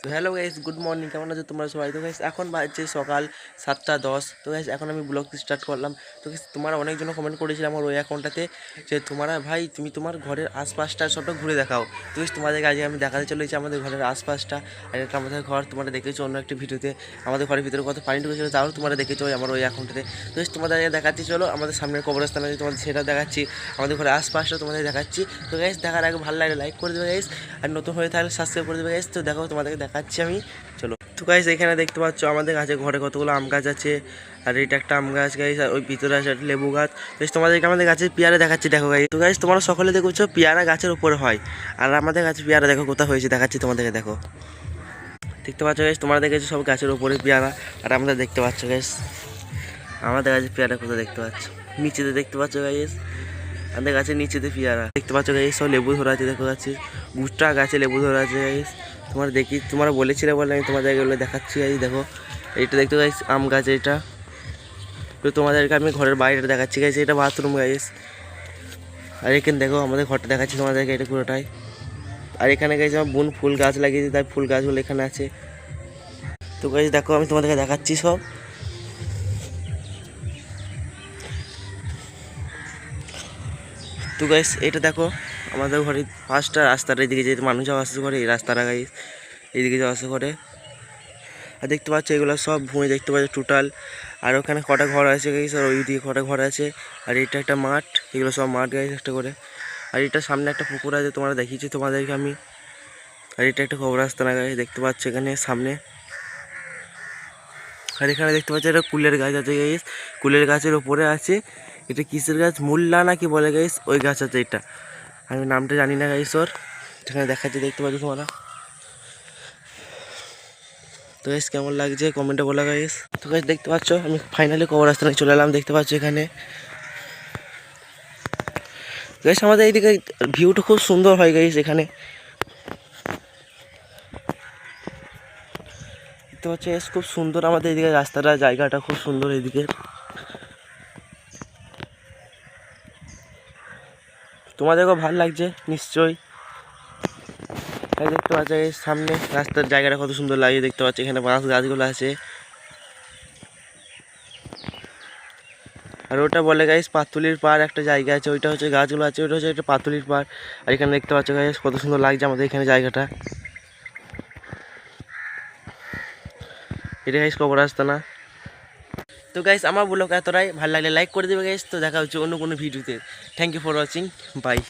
তো hello guys, good morning. কেমন আছো তোমরা সবাই? তো গাইস এখন বাজছে সকাল 7টা 10। তো গাইস এখন আমি ব্লগ স্টার্ট করলাম। তো গাইস তোমরা অনেকজন কমেন্ট করেছিলে আমার ওই অ্যাকাউন্টটাতে যে তোমরা ভাই তুমি তোমার ঘরের আশপাশটা সবটা ঘুরে দেখাও। তো গাইস তোমাদেরকে আজকে আমি দেখাতে চলেছি আমাদের ঘরের আশপাশটা। আর এটা আমাদের ঘর, তোমরা দেখেছো অন্য একটি ভিডিওতে আমাদের ঘরের ভিতরে কত পানি ঢুকেছিল, তাও তোমরা দেখেছো আমার ওই অ্যাকাউন্টটাতে। তো গাইস তোমাদের দেখাচ্ছি, চলো আমাদের সামনের কবরস্থান আছে, তোমাদের সেটা দেখাচ্ছি, আমাদের ঘরের আশপাশটা তোমাদের দেখাচ্ছি। তো গাইস দেখার আগে ভালো লাগলে লাইক করে দেবে গাইস, আর নতুন হয়ে থাকলে সাবস্ক্রাইব করে দেবে গাইস। তো দেখো তোমাদেরকে দেখাচ্ছি আমি, চলো। তো গাইস এখানে দেখতে পাচ্ছ আমাদের গাছে ঘরে কতগুলো আম গাছ আছে, আর এটা একটা আম গাছ গাইস, আর ওই ভিতরে আছে একটা লেবু গাছ। বেশ তোমাদেরকে আমাদের গাছের পেয়ারা দেখাচ্ছি, দেখো গাইস। তো গাইস তোমরা সকলে দেখছো পেয়ারা গাছের উপরে হয়, আর আমাদের গাছে পেয়ারা দেখো কোথায় হয়েছে, দেখাচ্ছি তোমাদেরকে। দেখো দেখতে পাচ্ছ গাইস, তোমরা দেখেছো সব গাছের উপরে পেয়ারা, আর আমাদের দেখতে পাচ্ছ গাইস আমাদের গাছে পেয়ারা কোথায় দেখতে পাচ্ছ, নিচেতে দেখতে পাচ্ছ গাইস, আমাদের গাছের নিচেতে পেয়ারা দেখতে পাচ্ছ গাইস। সব লেবু ধরা আছে, দেখো গাছে গুটটা গাছে লেবু ধরা আছে গাইস। তোমরা দেখি, তোমরা বলেছিলে বলে আমি তোমাদেরকে এগুলো দেখাচ্ছি গাইস। দেখো এইটা দেখতে গাইস আম গাছ, এটা তো তোমাদেরকে আমি ঘরের বাইরে দেখাচ্ছি গাইস, এটা বাথরুম গাইস। আর এখানে দেখো আমাদের ঘরটা দেখাচ্ছি তোমাদেরকে, এটা পুরোটাই। আর এখানে গাইস আমার বোন ফুল গাছ লাগিয়েছে, তাই ফুল গাছগুলো এখানে আছে। তো গাইস দেখো আমি তোমাদেরকে দেখাচ্ছি সব। তো গাইস এটা দেখো আমাদের ঘরের ফার্স্টটা রাস্তাটা, এদিকে যেতে মানুষ যাওয়া আসা করে, এই রাস্তাটা গাইস এইদিকে যাওয়া আসা করে। আর দেখতে পাচ্ছ এগুলো সব ভূমি দেখতে পাচ্ছ টোটাল। আর ওখানে কটা ঘর আছে গাইস, আর ওইদিকে কটা ঘর আছে। আর এটা একটা মাঠ, এগুলো সব মাঠ গাইস একটা করে। আর এটা সামনে একটা পুকুর আছে, তোমরা দেখিয়েছি তোমাদেরকে আমি। আর এটা একটা কবরস্থান গাইস, দেখতে পাচ্ছ এখানে সামনে। আর এখানে দেখতে পাচ্ছ একটা কুলের গাছ আছে গাইস, কুলের গাছের ওপরে আছে এটা কিসের গাছ, মুল্লা না কি বলে গাইস, ওই গাছ আছে এটা, আমি নামটা জানি না গাইস ওর। এখানে দেখাচ্ছি, দেখতে পাচ্ছ তোমরা। তো গাইস কেমন লাগছে কমেন্টে বলা গাইস। তো গাইস দেখতে পাচ্ছ আমি ফাইনালি কবরস্থানে চলে এলাম, দেখতে পাচ্ছ এখানে গাইস আমাদের এইদিকে ভিউটা খুব সুন্দর হয় গাইস। এখানে দেখতে পাচ্ছ গাইস খুব সুন্দর আমাদের এইদিকে রাস্তাটা, জায়গাটা খুব সুন্দর এইদিকে। তোমাদেরকেও ভালো লাগছে নিশ্চয়ই। দেখতে পাচ্ছ গাইস সামনে রাস্তার জায়গাটা কত সুন্দর লাগে, দেখতে পাচ্ছ এখানে বাঁশ গাছগুলো আছে। আর ওটা বলে গাইস পাতুলির পাড়, একটা জায়গা আছে, ওইটা হচ্ছে গাছগুলো আছে, ওইটা হচ্ছে একটা পাতুলির পাড়। আর এখানে দেখতে পাচ্ছ গাইস কত সুন্দর লাগছে আমাদের এখানে জায়গাটা। এটা গাইস কবরস্থানা। তো গাইস আমার ব্লগ এতটাই, ভালো লাগলে লাইক করে দেবে গাইস। তো দেখা হচ্ছে অন্য কোনো ভিডিওতে। Thank you for watching, by.